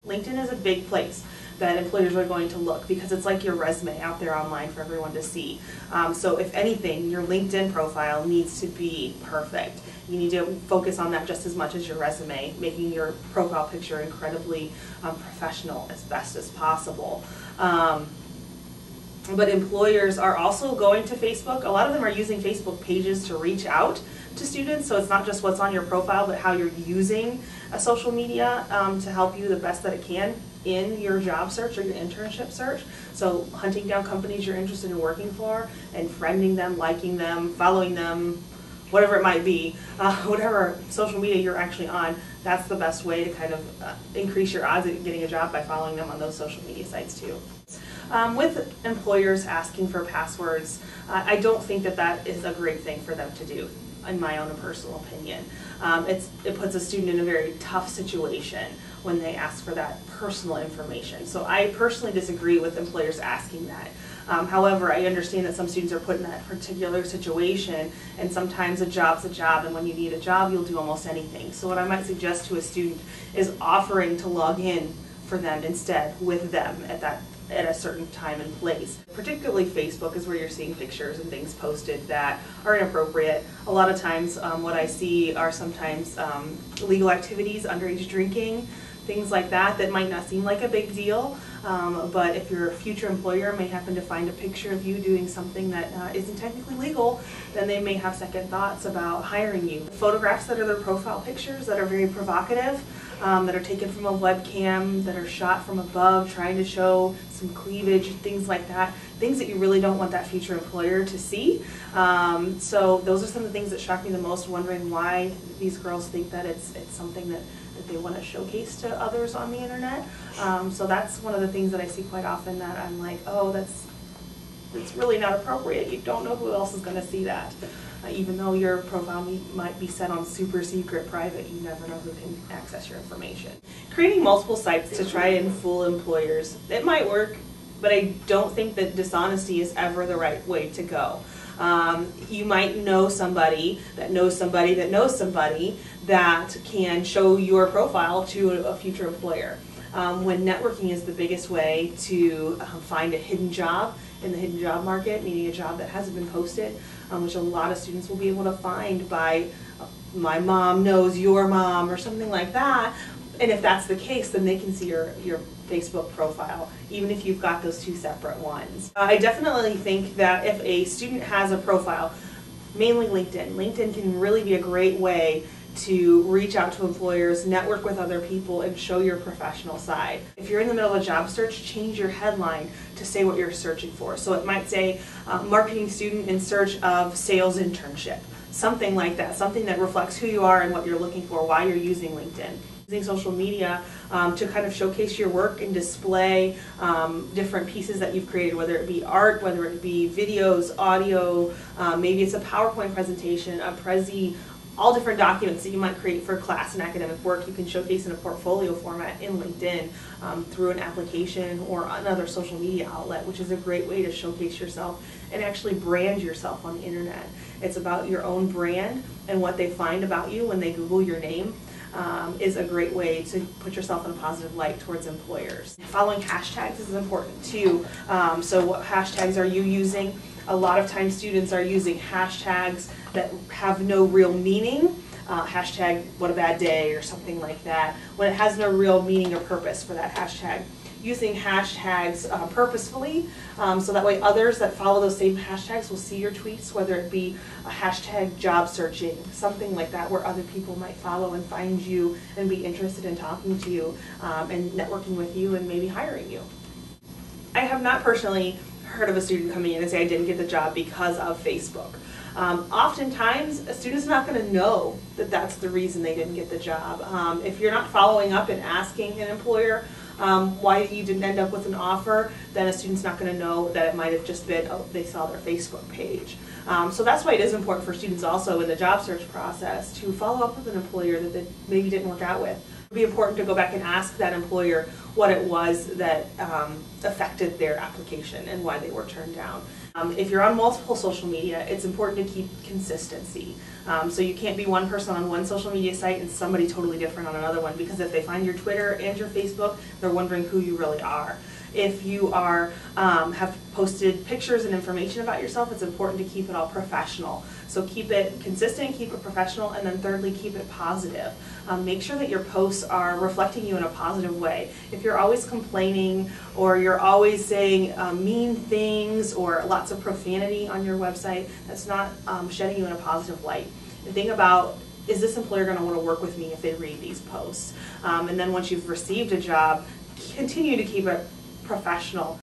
LinkedIn is a big place that employers are going to look because it's like your resume out there online for everyone to see. So if anything, your LinkedIn profile needs to be perfect. You need to focus on that just as much as your resume, making your profile picture incredibly professional as best as possible. But employers are also going to Facebook. A lot of them are using Facebook pages to reach out to students, so it's not just what's on your profile, but how you're using social media to help you the best that it can in your job search or your internship search. So hunting down companies you're interested in working for and friending them, liking them, following them, whatever it might be, whatever social media you're actually on, that's the best way to kind of increase your odds at getting a job by following them on those social media sites too. With employers asking for passwords, I don't think that that is a great thing for them to do, in my own personal opinion. It puts a student in a very tough situation when they ask for that personal information. So I personally disagree with employers asking that. However, I understand that some students are put in that particular situation, and sometimes a job's a job, and when you need a job, you'll do almost anything. So what I might suggest to a student is offering to log in for them instead with them at a certain time and place. Particularly Facebook is where you're seeing pictures and things posted that are inappropriate. A lot of times what I see are sometimes illegal activities, underage drinking, things like that might not seem like a big deal, but if your future employer may happen to find a picture of you doing something that isn't technically legal, then they may have second thoughts about hiring you. Photographs that are their profile pictures that are very provocative, that are taken from a webcam, that are shot from above, trying to show some cleavage, things like that, things that you really don't want that future employer to see. So those are some of the things that shock me the most, wondering why these girls think that it's something that they want to showcase to others on the internet. So that's one of the things that I see quite often, that I'm like, oh, it's really not appropriate. You don't know who else is going to see that. Even though your profile might be set on super secret private, you never know who can access your information. Creating multiple sites to try and fool employers, it might work, but I don't think that dishonesty is ever the right way to go. You might know somebody that knows somebody that knows somebody that can show your profile to a future employer. When networking is the biggest way to find a hidden job in the hidden job market, meaning a job that hasn't been posted, which a lot of students will be able to find by my mom knows your mom or something like that. And if that's the case, then they can see your Facebook profile, even if you've got those two separate ones. I definitely think that if a student has a profile, mainly LinkedIn can really be a great way to reach out to employers, network with other people, and show your professional side. If you're in the middle of a job search, change your headline to say what you're searching for. So it might say, marketing student in search of sales internship. Something like that, something that reflects who you are and what you're looking for, why you're using LinkedIn. Using social media to kind of showcase your work and display different pieces that you've created, whether it be art, whether it be videos, audio, maybe it's a PowerPoint presentation, a Prezi, all different documents that you might create for class and academic work you can showcase in a portfolio format in LinkedIn through an application or another social media outlet, which is a great way to showcase yourself and actually brand yourself on the internet. It's about your own brand, and what they find about you when they Google your name is a great way to put yourself in a positive light towards employers. Following hashtags is important too. So what hashtags are you using? A lot of times students are using hashtags that have no real meaning. Hashtag what a bad day or something like that, when it has no real meaning or purpose for that hashtag. Using hashtags purposefully, so that way others that follow those same hashtags will see your tweets, whether it be a hashtag job searching, something like that, where other people might follow and find you and be interested in talking to you and networking with you and maybe hiring you. I have not personally heard of a student coming in and say I didn't get the job because of Facebook. Oftentimes, a student's not going to know that that's the reason they didn't get the job. If you're not following up and asking an employer why you didn't end up with an offer, then a student's not going to know that it might have just been, oh, they saw their Facebook page. So that's why it is important for students also in the job search process to follow up with an employer that they maybe didn't work out with. It would be important to go back and ask that employer what it was that affected their application and why they were turned down. If you're on multiple social media, it's important to keep consistency. So you can't be one person on one social media site and somebody totally different on another one, because if they find your Twitter and your Facebook, they're wondering who you really are. If you are have posted pictures and information about yourself, it's important to keep it all professional. So keep it consistent, keep it professional, and then thirdly, keep it positive. Make sure that your posts are reflecting you in a positive way. If you're always complaining, or you're always saying mean things or lots of profanity on your website, that's not shedding you in a positive light. And think about, is this employer going to want to work with me if they read these posts? And then once you've received a job, continue to keep it professional.